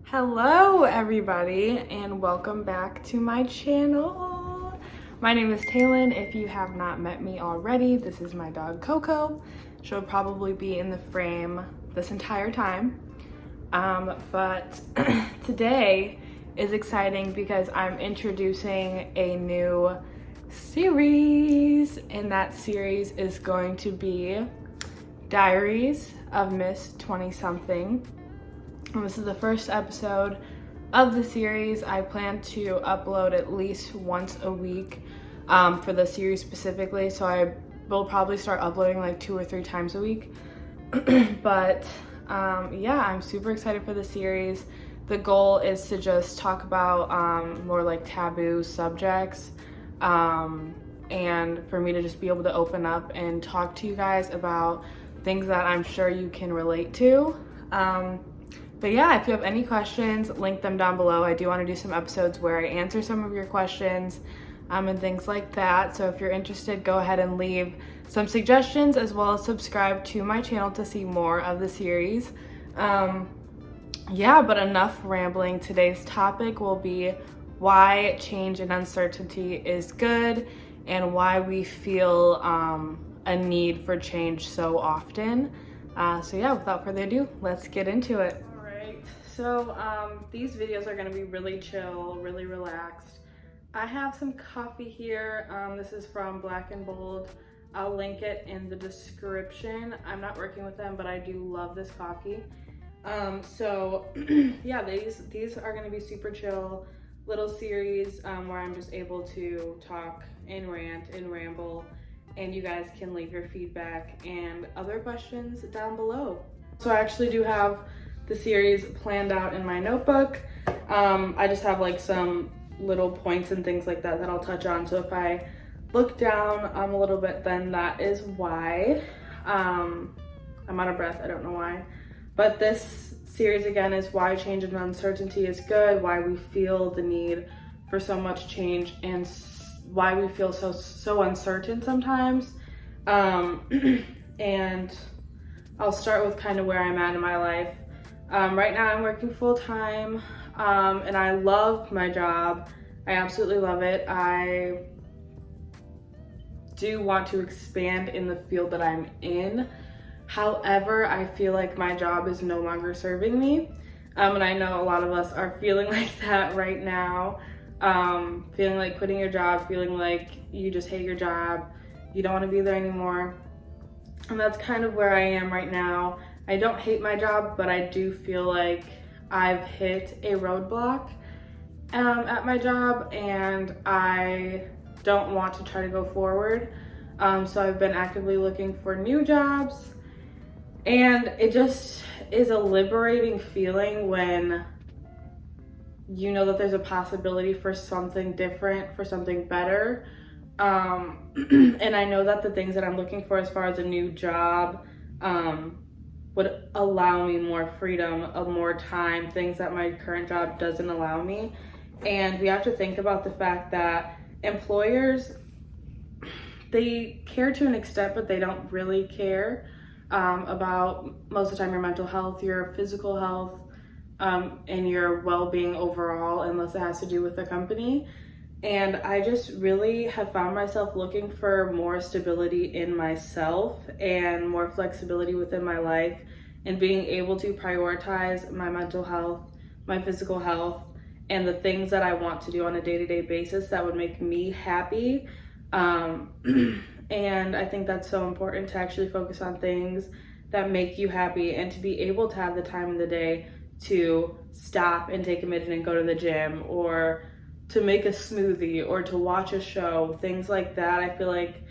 Hello everybody and welcome back to my channel. My name is Taylin. If you have not met me already, this is my dog Coco. She'll probably be in the frame this entire time. But today is exciting because I'm introducing a new series, and that series is going to be Diaries of Miss 20-something. And this is the first episode of the series. I plan to upload at least once a week for the series specifically, so I will probably start uploading like 2 or 3 times a week. But yeah, I'm super excited for the series. The goal is to just talk about more like taboo subjects, and for me to just be able to open up and talk to you guys about things that I'm sure you can relate to. But yeah, if you have any questions, link them down below. I do want to do some episodes where I answer some of your questions and things like that. So if you're interested, go ahead and leave some suggestions, as well as subscribe to my channel to see more of the series. Yeah, but enough rambling. Today's topic will be why change and uncertainty is good and why we feel a need for change so often. So yeah, without further ado, let's get into it. So these videos are going to be really chill, really relaxed. I have some coffee here. This is from Black and Bold. I'll link it in the description. I'm not working with them, but I do love this coffee. So yeah, these are going to be super chill little series where I'm just able to talk and rant and ramble, and you guys can leave your feedback and other questions down below. So I actually do have the series planned out in my notebook. I just have like some little points and things like that that I'll touch on. So if I look down a little bit, then that is why. I'm out of breath, I don't know why. But this series again is why change and uncertainty is good, why we feel the need for so much change, and why we feel so uncertain sometimes. And I'll start with kind of where I'm at in my life. Right now I'm working full-time, and I love my job. I absolutely love it. I do want to expand in the field that I'm in. However, I feel like my job is no longer serving me. And I know a lot of us are feeling like that right now. Feeling like quitting your job, feeling like you just hate your job, you don't want to be there anymore. And that's kind of where I am right now. I don't hate my job, but I do feel like I've hit a roadblock at my job, and I don't want to try to go forward. So I've been actively looking for new jobs, and it just is a liberating feeling when you know that there's a possibility for something different, for something better. And I know that the things that I'm looking for as far as a new job would allow me more freedom, of more time, things that my current job doesn't allow me. And we have to think about the fact that employers, they care to an extent, but they don't really care about, most of the time, your mental health, your physical health, and your well-being overall, unless it has to do with the company. And I just really have found myself looking for more stability in myself and more flexibility within my life, and being able to prioritize my mental health, my physical health, and the things that I want to do on a day-to-day basis that would make me happy. And I think that's so important, to actually focus on things that make you happy, and to be able to have the time in the day to stop and take a minute and go to the gym, or to make a smoothie, or to watch a show, things like that. I feel like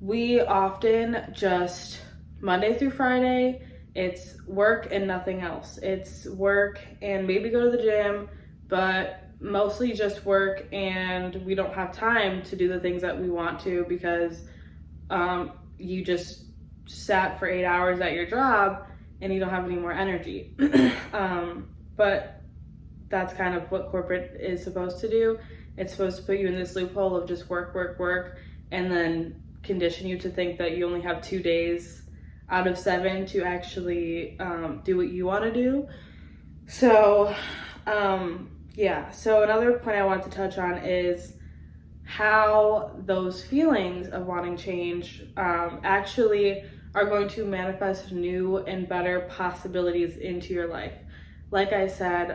we often just, Monday through Friday, it's work and nothing else. It's work and maybe go to the gym, but mostly just work, and we don't have time to do the things that we want to because you just sat for 8 hours at your job and you don't have any more energy. But that's kind of what corporate is supposed to do. It's supposed to put you in this loophole of just work, work, work, and then condition you to think that you only have 2 days out of 7 to actually do what you want to do. So yeah, so another point I want to touch on is how those feelings of wanting change actually are going to manifest new and better possibilities into your life. Like I said,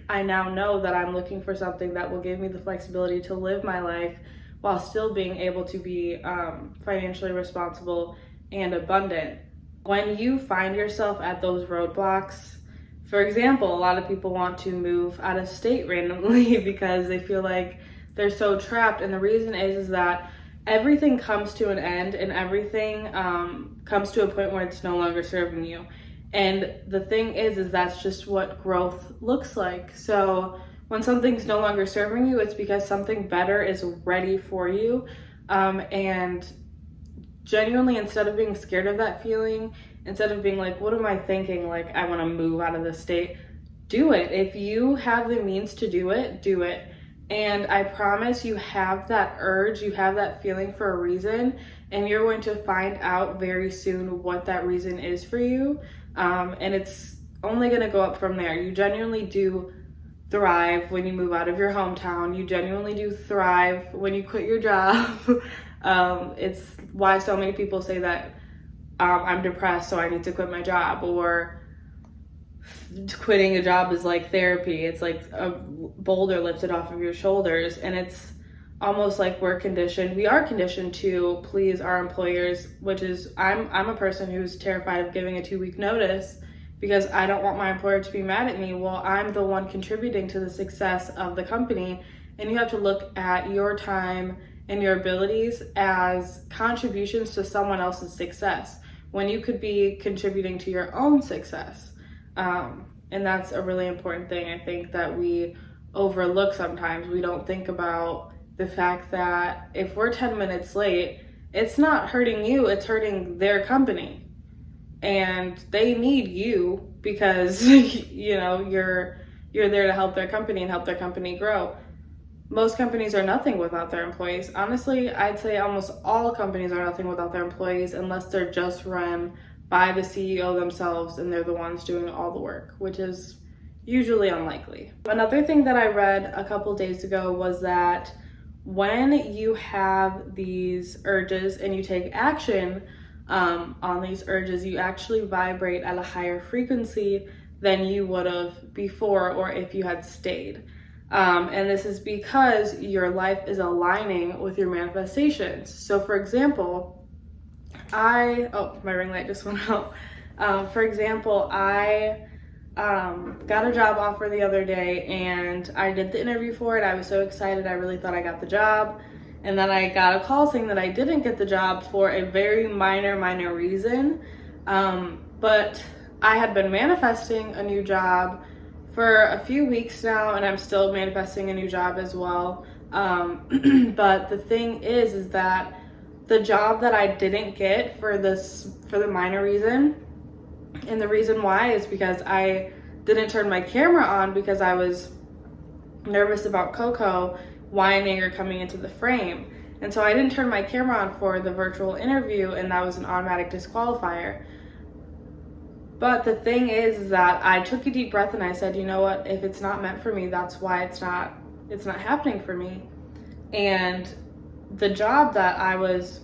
I now know that I'm looking for something that will give me the flexibility to live my life while still being able to be financially responsible and abundant. When you find yourself at those roadblocks, for example, a lot of people want to move out of state randomly because they feel like they're so trapped. And the reason is that everything comes to an end, and everything comes to a point where it's no longer serving you. And the thing is that's just what growth looks like. So when something's no longer serving you, it's because something better is ready for you. And genuinely, instead of being scared of that feeling, instead of being like, what am I thinking? Like, I want to move out of the state. Do it. If you have the means to do it, do it. And I promise you have that urge, you have that feeling for a reason, and you're going to find out very soon what that reason is for you. And it's only going to go up from there. You genuinely do thrive when you move out of your hometown. You genuinely do thrive when you quit your job. It's why so many people say that I'm depressed, so I need to quit my job, or quitting a job is like therapy. It's like a boulder lifted off of your shoulders, and it's almost like we are conditioned to please our employers, which is I'm a person who's terrified of giving a 2-week notice because I don't want my employer to be mad at me. Well, I'm the one contributing to the success of the company, and you have to look at your time and your abilities as contributions to someone else's success when you could be contributing to your own success. And that's a really important thing, I think, that we overlook sometimes. We don't think about the fact that if we're 10 minutes late, it's not hurting you, it's hurting their company. And they need you because you're there to help their company and help their company grow. Most companies are nothing without their employees. Honestly, I'd say almost all companies are nothing without their employees, unless they're just run by the CEO themselves and they're the ones doing all the work, which is usually unlikely. Another thing that I read a couple days ago was that when you have these urges and you take action on these urges, you actually vibrate at a higher frequency than you would have before or if you had stayed. And this is because your life is aligning with your manifestations. So for example, my ring light just went out. For example, I got a job offer the other day, and I did the interview for it. I was so excited. I really thought I got the job. And then I got a call saying that I didn't get the job for a very minor reason. But I had been manifesting a new job for a few weeks now, and I'm still manifesting a new job as well. But the thing is that the job that I didn't get for the minor reason, and the reason why is because I didn't turn my camera on because I was nervous about Coco whining or coming into the frame. And so I didn't turn my camera on for the virtual interview, and that was an automatic disqualifier. But the thing is that I took a deep breath and I said, you know what, if it's not meant for me, that's why it's not happening for me. And the job that I was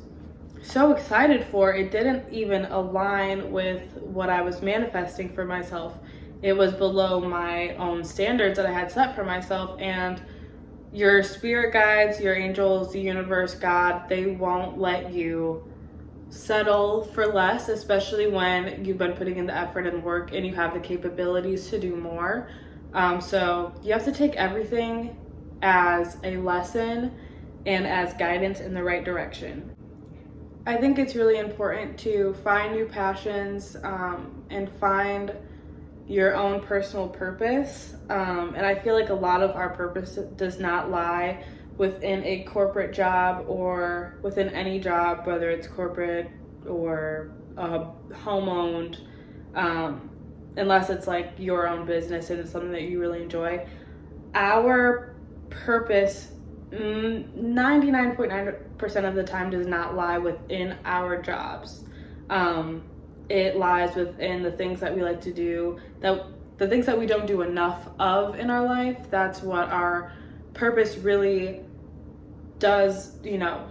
so excited for, it didn't even align with what I was manifesting for myself. It was below my own standards that I had set for myself. And your spirit guides, your angels, the universe, God, they won't let you settle for less, especially when you've been putting in the effort and work and you have the capabilities to do more. So you have to take everything as a lesson and as guidance in the right direction. I think it's really important to find new passions and find your own personal purpose. And I feel like a lot of our purpose does not lie within a corporate job or within any job, whether it's corporate or home-owned, unless it's like your own business and it's something that you really enjoy. Our purpose 99.9% of the time does not lie within our jobs. It lies within the things that we like to do, the things that we don't do enough of in our life. That's what our purpose really does,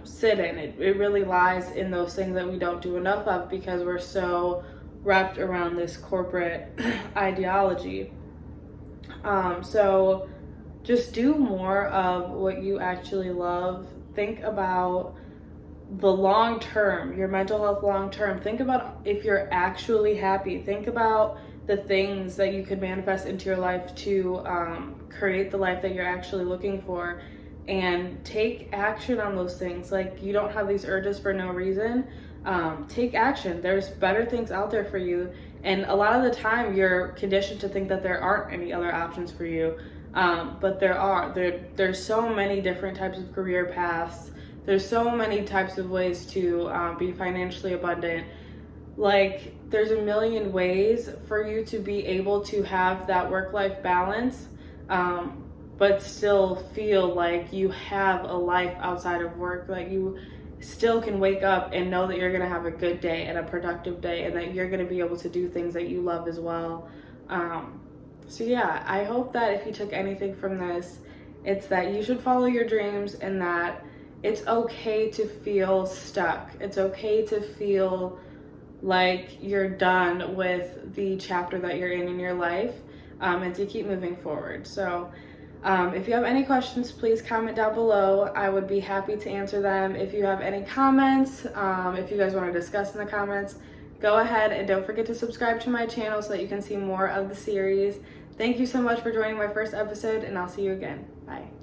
sit in. It really lies in those things that we don't do enough of because we're so wrapped around this corporate ideology. So just do more of what you actually love. Think about the long term, your mental health long term. Think about if you're actually happy. Think about the things that you could manifest into your life to create the life that you're actually looking for, and take action on those things. Like, you don't have these urges for no reason. Take action. There's better things out there for you, and a lot of the time you're conditioned to think that there aren't any other options for you, but there are. There's so many different types of career paths. There's so many types of ways to be financially abundant. Like, there's a million ways for you to be able to have that work-life balance, but still feel like you have a life outside of work. Like, you still can wake up and know that you're going to have a good day and a productive day, and that you're going to be able to do things that you love as well. So yeah, I hope that if you took anything from this, it's that you should follow your dreams, and that it's okay to feel stuck. It's okay to feel like you're done with the chapter that you're in your life, and to keep moving forward. So if you have any questions, please comment down below. I would be happy to answer them. If you have any comments, if you guys want to discuss in the comments, go ahead, and don't forget to subscribe to my channel so that you can see more of the series. Thank you so much for joining my first episode, and I'll see you again. Bye.